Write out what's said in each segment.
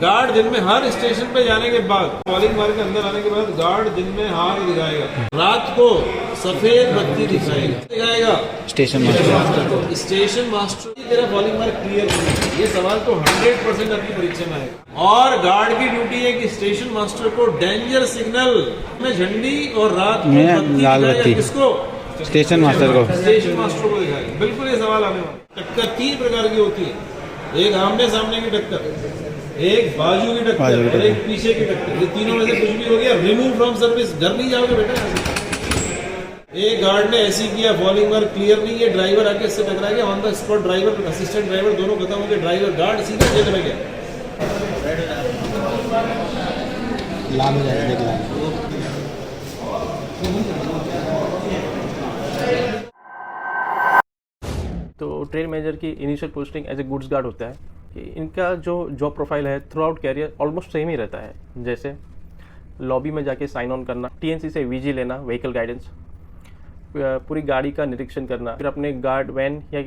Guard दिन में हर station पे जाने के बाद, कॉलिंग मार्क के अंदर आने के बाद गार्ड दिन में हाथ दिखाएगा, रात को सफेद बत्ती दिखाएगा स्टेशन मास्टर को। स्टेशन मास्टर तेरा कॉलिंग मार्क क्लियर करेगा, ये सवाल तो 100% आपकी परीक्षा में आएगा। और गार्ड की ड्यूटी है कि स्टेशन मास्टर को डेंजर सिग्नल में झंडी और रात में लाल बत्ती किसको, स्टेशन मास्टर को, स्टेशन मास्टर को दिखाएगा। बिल्कुल ये सवाल आने वाला। टक्कर 3 प्रकार की होती है, एक आमने सामने की टक्कर, एक बाजू की टक्कर और एक पीछे की टक्कर। ये तीनों में से कुछ भी हो गया रिमूव फ्रॉम सर्विस, घर नहीं जाओगे बेटा। एक गार्ड ने ऐसी किया, फॉलिंग मार्क क्लियर नहीं है, ड्राइवर आके इससे टकरा गया, on the spot driver assistant driver दोनों खत्म हो गए, ड्राइवर गार्ड सीधा जेल में गया। लाल हो जाएगा। तो ट्रेन मैनेजर की initial posting as a goods guard होता है कि इनका जो जॉब प्रोफाइल है throughout career almost same ही रहता है। जैसे लॉबी में जाके साइन ऑन करना, टीएनसी से वीजी लेना, व्हीकल गाइडेंस, पूरी गाड़ी का निरीक्षण करना, फिर अपने गार्ड वैन या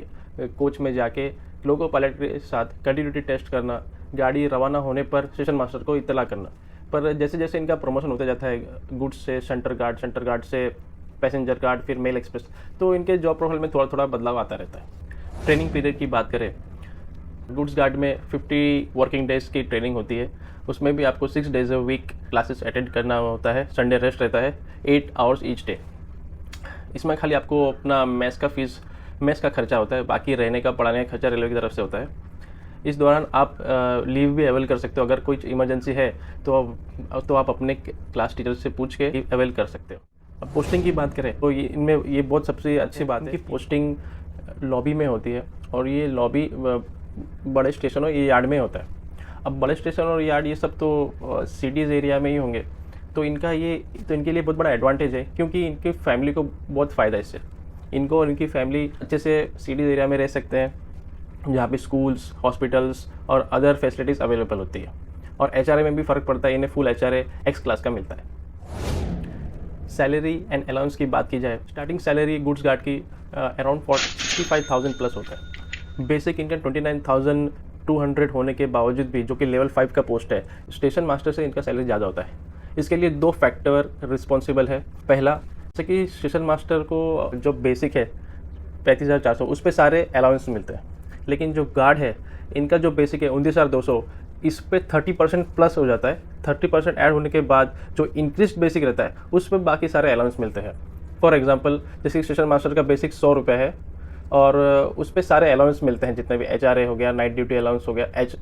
कोच में जाके लोको पायलट के साथ कंटिन्यूटी टेस्ट करना, गाड़ी रवाना होने पर स्टेशन मास्टर को इत्तला करना। पर जैसे जैसे इनका प्रमोशन होता जाता है गुड्स से सेंटर गार्ड से पैसेंजर गार्ड, फिर मेल एक्सप्रेस, तो इनके जॉब प्रोफाइल में थोड़ा थोड़ा बदलाव आता रहता है। ट्रेनिंग पीरियड की बात करें, गुड्स गार्ड में 50 वर्किंग डेज की ट्रेनिंग होती है। उसमें भी आपको 6 days a week classes attend करना होता है, संडे रेस्ट रहता है, 8 आवर्स ईच डे। इसमें खाली आपको अपना मेस का खर्चा होता है, बाकी रहने का पढ़ाने का खर्चा रेलवे की तरफ से होता है। इस दौरान आप लीव भी अवेल कर सकते हो, अगर कोई इमरजेंसी है तो आप अपने क्लास टीचर से पूछ के अवेल कर सकते हो। अब पोस्टिंग की बात करें तो इनमें ये बहुत सबसे अच्छी बात है कि पोस्टिंग लॉबी में होती है, और ये लॉबी बड़े स्टेशन और ये यार्ड में होता है। अब बड़े स्टेशन और यार्ड ये सब तो सिटीज़ एरिया में ही होंगे, तो इनके लिए बहुत बड़ा एडवांटेज है, क्योंकि इनकी फैमिली को बहुत फ़ायदा है इससे। इनको और इनकी फैमिली अच्छे से सिटीज़ एरिया में रह सकते हैं, जहाँ पे स्कूल्स, हॉस्पिटल्स और अदर फैसिलिटीज़ अवेलेबल होती है। और एचआरए में भी फ़र्क पड़ता है, इन्हें फुल एचआरए एक्स क्लास का मिलता है। सैलरी एंड अलाउंस की बात की जाए, स्टार्टिंग सैलरी गुड्स गार्ड की अराउंड 45,000 प्लस होता है। बेसिक इनकम 29,200 होने के बावजूद भी, जो कि लेवल 5 का पोस्ट है, स्टेशन मास्टर से इनका सैलरी ज़्यादा होता है। इसके लिए 2 फैक्टर रिस्पॉन्सिबल है। पहला, जैसे कि स्टेशन मास्टर को जो बेसिक है 35,400, उस पर सारे अलाउंस मिलते हैं, लेकिन जो गार्ड है इनका जो बेसिक है 29,200, इस पे 30% प्लस हो जाता है। 30% ऐड होने के बाद जो इंक्रीज बेसिक रहता है उस पर बाकी सारे अलाउंस मिलते हैं। फॉर एग्जांपल, जैसे स्टेशन मास्टर का बेसिक 100 रुपये है और उस पर सारे अलाउंस मिलते हैं, जितने भी एचआरए हो गया, नाइट ड्यूटी अलाउंस हो गया, एच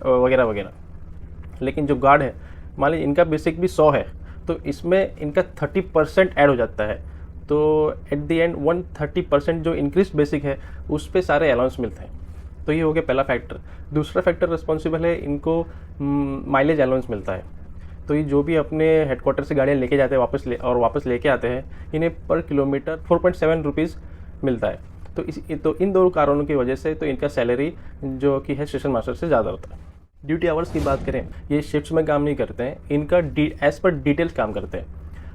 वगैरह वगैरह। लेकिन जो गार्ड है, मान लीजिए इनका बेसिक भी 100 है, तो इसमें इनका 30% ऐड हो जाता है। तो एट द एंड 130% जो इंक्रीज बेसिक है उस पर सारे अलाउंस मिलते हैं। तो ये हो गया पहला फैक्टर। दूसरा फैक्टर रिस्पॉन्सिबल है, इनको माइलेज अलाउंस मिलता है। तो ये जो भी अपने हेडक्वार्टर से गाड़ियाँ लेके जाते हैं वापस लेके आते हैं, इन्हें पर किलोमीटर 4.7 रुपीज़ मिलता है। तो इन दोनों कारणों की वजह से तो इनका सैलरी जो कि है स्टेशन मास्टर से ज़्यादा होता है। ड्यूटी आवर्स की बात करें, ये शिफ्ट्स में काम नहीं करते हैं, इनका एज पर डिटेल्स काम करते हैं।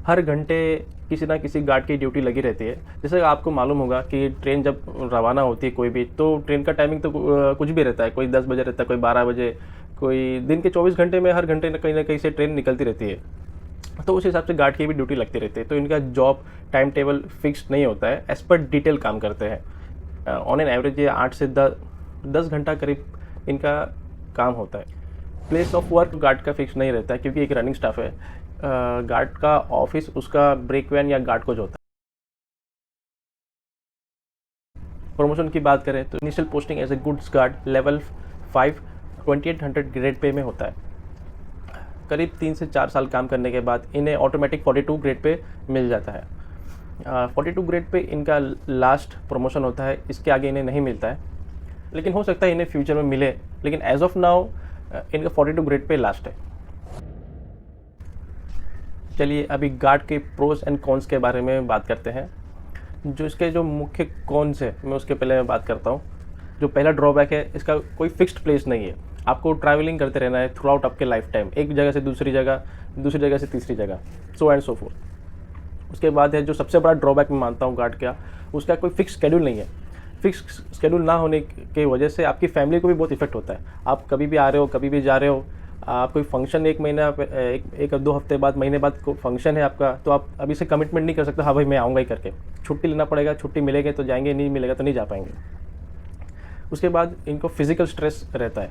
हर घंटे किसी ना किसी गार्ड की ड्यूटी लगी रहती है। जैसे आपको मालूम होगा कि ट्रेन जब रवाना होती है कोई भी, तो ट्रेन का टाइमिंग तो कुछ भी रहता है, कोई 10 बजे रहता है, कोई 12 बजे, कोई दिन के 24 घंटे में हर घंटे ना कहीं से ट्रेन निकलती रहती है। तो उस हिसाब से गार्ड की भी ड्यूटी लगती रहती है। तो इनका जॉब टाइम टेबल फिक्स नहीं होता है, एज पर डिटेल काम करते हैं। ऑन एन एवरेज ये 8 से 10 घंटा करीब इनका काम होता है। प्लेस ऑफ वर्क गार्ड का फिक्स नहीं रहता है, क्योंकि एक रनिंग स्टाफ है। गार्ड का ऑफिस उसका ब्रेक वैन या गार्ड कोच होता है। प्रमोशन की बात करें तो initial posting as a goods guard level 5 2800 grade pay में होता है। करीब 3 से 4 साल काम करने के बाद इन्हें ऑटोमेटिक 42 ग्रेड पे मिल जाता है। 42 ग्रेड पे इनका लास्ट प्रमोशन होता है, इसके आगे इन्हें नहीं मिलता है, लेकिन हो सकता है इन्हें फ्यूचर में मिले, लेकिन एज ऑफ नाउ इनका 42 ग्रेड पे लास्ट है। चलिए अभी गार्ड के प्रोज एंड कॉन्स के बारे में बात करते हैं। जो इसके जो मुख्य कॉन्स है, मैं उसके पहले बात करता हूँ। जो पहला ड्रॉबैक है, इसका कोई फिक्स्ड प्लेस नहीं है। आपको ट्रैवलिंग करते रहना है थ्रू आउट आपके लाइफ टाइम, एक जगह से दूसरी जगह से तीसरी जगह, सो एंड सो फोर्थ। उसके बाद है जो सबसे बड़ा ड्रॉबैक मैं मानता हूँ गार्ड का, उसका कोई फिक्स शेड्यूल नहीं है। फिक्स शेड्यूल ना होने की वजह से आपकी फैमिली को भी बहुत इफेक्ट होता है। आप कभी भी आ रहे हो, कभी भी जा रहे हो, आप कोई फंक्शन एक महीना एक 2 हफ्ते बाद महीने बाद फंक्शन है आपका, तो आप अभी से कमिटमेंट नहीं कर सकते हाँ भाई मैं आऊँगा ही करके। छुट्टी लेना पड़ेगा, छुट्टी मिलेगी तो जाएंगे, नहीं मिलेगा तो नहीं जा पाएंगे। उसके बाद इनको फिजिकल स्ट्रेस रहता है,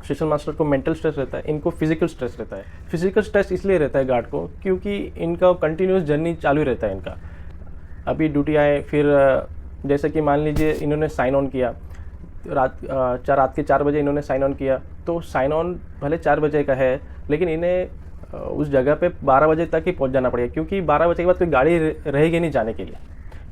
स्टेशन मास्टर को मेंटल स्ट्रेस रहता है, इनको फिजिकल स्ट्रेस रहता है। फिजिकल स्ट्रेस इसलिए रहता है गार्ड को क्योंकि इनका कंटिन्यूस जर्नी चालू रहता है इनका। अभी ड्यूटी आए, फिर जैसे कि मान लीजिए इन्होंने साइन ऑन किया रात के 4 बजे इन्होंने साइन ऑन किया, तो साइन ऑन भले 4 बजे का है लेकिन इन्हें उस जगह पे 12 बजे तक ही पहुंच जाना पड़ेगा क्योंकि 12 बजे के बाद कोई गाड़ी रहेगी नहीं जाने के लिए।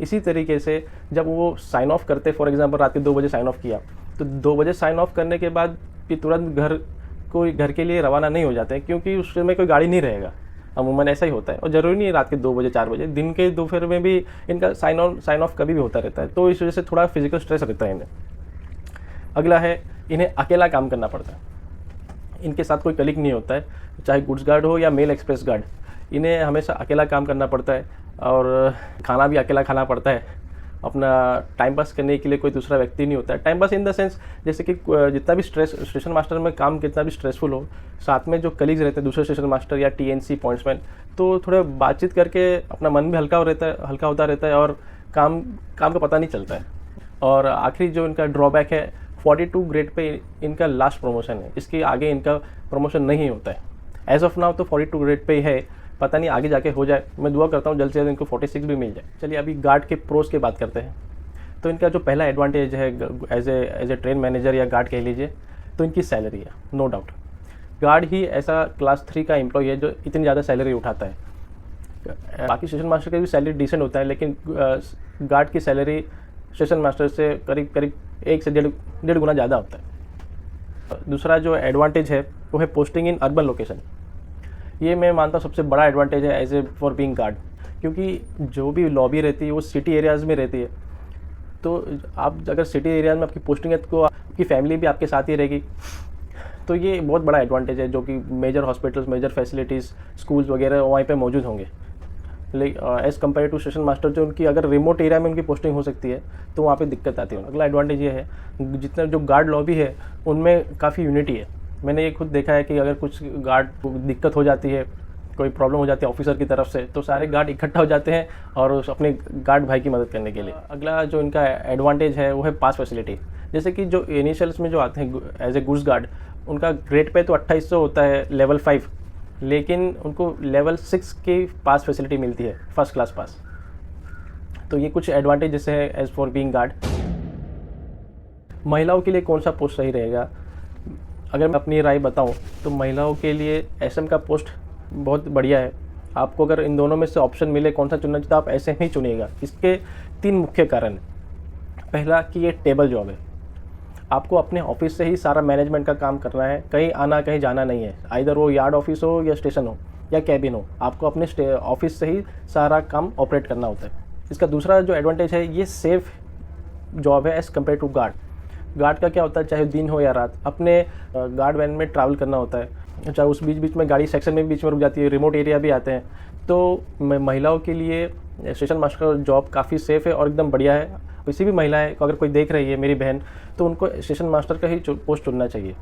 इसी तरीके से जब वो साइन ऑफ करते, फॉर एग्जांपल रात के 2 बजे साइन ऑफ किया, तो 2 बजे साइन ऑफ करने के बाद फिर तुरंत घर के लिए रवाना नहीं हो जाते हैं क्योंकि उस समय कोई गाड़ी नहीं रहेगा। अमूमन ऐसा ही होता है, और ज़रूरी नहीं है रात के 2 बजे 4 बजे, दिन के दोपहर में भी इनका साइन ऑफ कभी भी होता रहता है। तो इस वजह से थोड़ा फिजिकल स्ट्रेस रहता है इन्हें। अगला है, इन्हें अकेला काम करना पड़ता है, इनके साथ कोई कलीग नहीं होता है, चाहे गुड्स गार्ड हो या मेल एक्सप्रेस गार्ड, इन्हें हमेशा अकेला काम करना पड़ता है और खाना भी अकेला खाना पड़ता है। अपना टाइम पास करने के लिए कोई दूसरा व्यक्ति नहीं होता है। Time pass in the sense जैसे कि जितना भी स्टेशन मास्टर में काम कितना भी स्ट्रेसफुल हो, साथ में जो कलीग्स रहते हैं दूसरे स्टेशन मास्टर या TNC पॉइंट्समैन, तो थोड़ा बातचीत करके अपना मन भी हल्का होता रहता है और काम का पता नहीं चलता है। और आखिरी जो इनका ड्रॉबैक है, 42 ग्रेड पे इनका लास्ट प्रमोशन है, इसके आगे इनका प्रमोशन नहीं होता है। एज ऑफ नाउ तो 42 ग्रेड पे ही है, पता नहीं आगे जाके हो जाए। मैं दुआ करता हूँ जल्द से जल्द इनको 46 भी मिल जाए। चलिए अभी गार्ड के प्रोस की बात करते हैं। तो इनका जो पहला एडवांटेज है एज ए ट्रेन मैनेजर या गार्ड कह लीजिए, तो इनकी सैलरी है। नो डाउट गार्ड ही ऐसा क्लास 3 का एम्प्लॉय है जो इतनी ज़्यादा सैलरी उठाता है। बाकी स्टेशन मास्टर की भी सैलरी डिसेंट होता है, लेकिन गार्ड की सैलरी स्टेशन मास्टर से करीब 1 से 1.5 गुना ज़्यादा होता है। दूसरा जो एडवांटेज है वो है पोस्टिंग इन अर्बन लोकेशन। ये मैं मानता हूँ सबसे बड़ा एडवांटेज है as a for being guard, क्योंकि जो भी लॉबी रहती है वो सिटी एरियाज़ में रहती है। तो आप अगर सिटी एरियाज में आपकी पोस्टिंग है तो आपकी फैमिली भी आपके साथ ही रहेगी, तो ये बहुत बड़ा एडवांटेज है जो कि major hospitals, major facilities, schools वगैरह वहीं पे मौजूद होंगे। As compare to station master जो उनकी अगर रिमोट एरिया में उनकी पोस्टिंग हो सकती है तो वहाँ पे दिक्कत आती है। अगला एडवांटेज ये है, जितना जो गार्ड लॉबी है उनमें काफ़ी यूनिटी है। मैंने ये खुद देखा है कि अगर कुछ गार्ड को दिक्कत हो जाती है, कोई प्रॉब्लम हो जाती है ऑफिसर की तरफ से, तो सारे गार्ड इकट्ठा हो जाते हैं और अपने गार्ड भाई की मदद करने के लिए। अगला जो इनका एडवांटेज है वो है पास फैसिलिटी। जैसे कि जो इनिशियल्स में जो आते हैं एज ए गुड्स गार्ड, उनका ग्रेड पे तो 2800 होता है लेवल 5, लेकिन उनको लेवल 6 की पास फैसिलिटी मिलती है, फर्स्ट क्लास पास। तो ये कुछ एडवांटेज जैसे है एज फॉर बीइंग गार्ड। महिलाओं के लिए कौन सा पोस्ट सही रहेगा, अगर मैं अपनी राय बताऊं तो महिलाओं के लिए SM का पोस्ट बहुत बढ़िया है। आपको अगर इन दोनों में से ऑप्शन मिले कौन सा चुनना चाहिए तो आप SM ही चुनिएगा। इसके 3 मुख्य कारण हैं। पहला कि ये टेबल जॉब है, आपको अपने ऑफिस से ही सारा मैनेजमेंट का काम करना है, कहीं आना कहीं जाना नहीं है। आइदर वो यार्ड ऑफिस हो या स्टेशन हो या कैबिन हो, आपको अपने ऑफिस से ही सारा काम ऑपरेट करना होता है। इसका दूसरा जो एडवांटेज है, ये सेफ जॉब है as compare to guard. Guard का क्या होता है, चाहे दिन हो या रात, अपने गार्ड वैन में ट्रैवल करना होता है, चाहे उस बीच में गाड़ी सेक्शन में बीच में रुक जाती है, रिमोट एरिया भी आते हैं। तो महिलाओं के लिए स्टेशन मास्टर जॉब काफ़ी सेफ़ है और एकदम बढ़िया है। किसी भी महिला है अगर कोई देख रही है मेरी बहन, तो उनको स्टेशन मास्टर का ही पोस्ट चुनना चाहिए।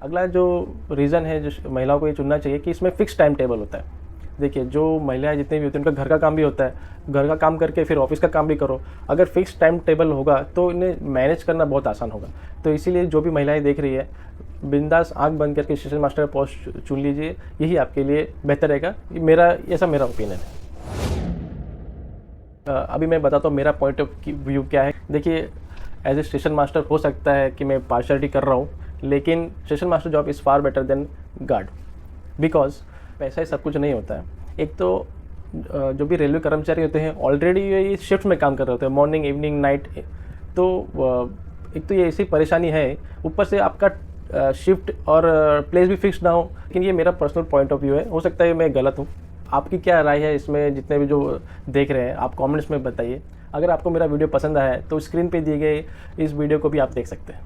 अगला जो रीज़न है जो महिलाओं को ये चुनना चाहिए कि इसमें फ़िक्स टाइम टेबल होता है। देखिए जो महिलाएं जितनी भी होती हैं उनका घर का काम भी होता है, घर का काम करके फिर ऑफिस का काम भी करो। अगर फिक्स टाइम टेबल होगा तो इन्हें मैनेज करना बहुत आसान होगा। तो इसीलिए जो भी महिलाएं देख रही है, बिंदास आंख बंद करके स्टेशन मास्टर का पोस्ट चुन लीजिए, यही आपके लिए बेहतर रहेगा। ऐसा मेरा ओपिनियन है। अभी मैं बताता हूँ मेरा पॉइंट ऑफ व्यू क्या है। देखिए एज ए स्टेशन मास्टर हो सकता है कि मैं पार्शियलिटी कर रहा हूँ, लेकिन station master job is far better than guard, because पैसा ही सब कुछ नहीं होता है। एक तो जो भी रेलवे कर्मचारी होते हैं ऑलरेडी ये शिफ्ट में काम कर रहे होते हैं, मॉर्निंग, इवनिंग, नाइट। तो एक तो ये ऐसी परेशानी है, ऊपर से आपका शिफ्ट और प्लेस भी फिक्स ना हो। लेकिन ये मेरा पर्सनल पॉइंट ऑफ व्यू है, हो सकता है मैं गलत हूँ। आपकी क्या राय है इसमें, जितने भी जो देख रहे हैं आप कमेंट्स में बताइए। अगर आपको मेरा वीडियो पसंद आया है तो स्क्रीन पे दिए गए इस वीडियो को भी आप देख सकते हैं।